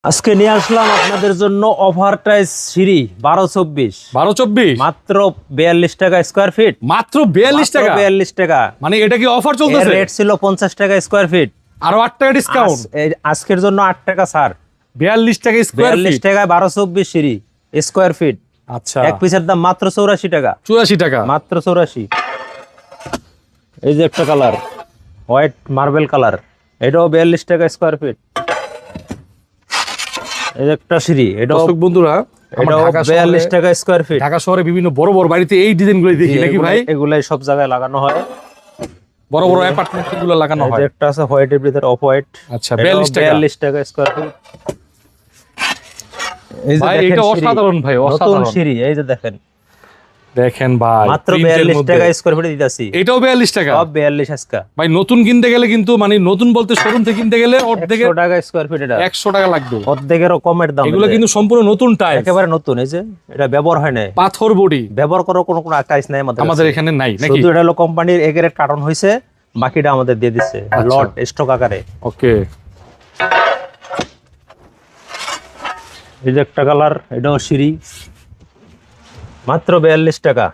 আজকে নিয়ে আসলাম আপনাদের জন্য অফার প্রাইস সিঁড়ি 1224 মাত্র 42 টাকা স্কয়ার ফিট। মাত্র 42 টাকা? 42 টাকা। মানে এটা কি অফার চলতেছে? রেট ছিল 50 টাকা স্কয়ার ফিট, আরো 8 টাকা ডিসকাউন্ট। আজকের জন্য 8 টাকা স্যার। 42 টাকা স্কয়ার ফিট। 42 টাকায় 1224 সিঁড়ি স্কয়ার ফিট। আচ্ছা, এক পিসের দাম মাত্র 84 টাকা। 84 টাকা মাত্র 84। এই যে একটা কালার, হোয়াইট মার্বেল কালার, এটাও 42 টাকা স্কয়ার ফিট। এই যে একটা সিঁড়ি, এটাও দর্শক বন্ধুরা, আমরা এটাও ঢাকা 42 টাকা স্কয়ার ফিট। ঢাকা শহরে বিভিন্ন বড় বড় বাড়িতে এই ডিজাইনগুলো দেখি নাকি ভাই? এগুলাই সব জায়গায় লাগানো হয়, বড় বড় অ্যাপার্টমেন্টগুলো লাগানো এই যে হয়। একটা আছে হোয়াইটের ভিতরে অফ হোয়াইট। আচ্ছা, 42 টাকা। 42 টাকা স্কয়ার ফিট। এই যে ভাই দেখেন এটা সিঁড়ি, অসাধারণ ভাই, নতুন অসাধারণ। সিঁড়ি, এই যে দেখেন দেখেন ভাই, মাত্র প্রিন্টের 42 মধ্যে। টাকা স্কয়ার ফিটে দিতেছি। এটাও 42 টাকা? সব 42 আজকা। ভাই নতুন কিনতে গেলে কিন্তু, মানে নতুন বলতে শোরুম থেকে কিনতে গেলে 100 টাকা স্কয়ার ফিট, এটা 100 টাকা লাগবে। অর্ধেকেরও কমের দাম। এগুলো কিন্তু সম্পূর্ণ নতুন টাইলস, একেবারে নতুন। এই যে এটা ব্যবহার হয় না, পাথর বডি। ব্যবহার করার কোনো টাইলস নাই আমাদের এখানে নাই নাকি? শুধু এটা হলো কোম্পানির এ গ্রেড কার্টন হইছে, বাকিটা আমাদের দিয়ে দিচ্ছে লট স্টক আকারে। ওকে, এই যে একটা কালার, এটাও সিঁড়ি মাত্র 42 টাকা।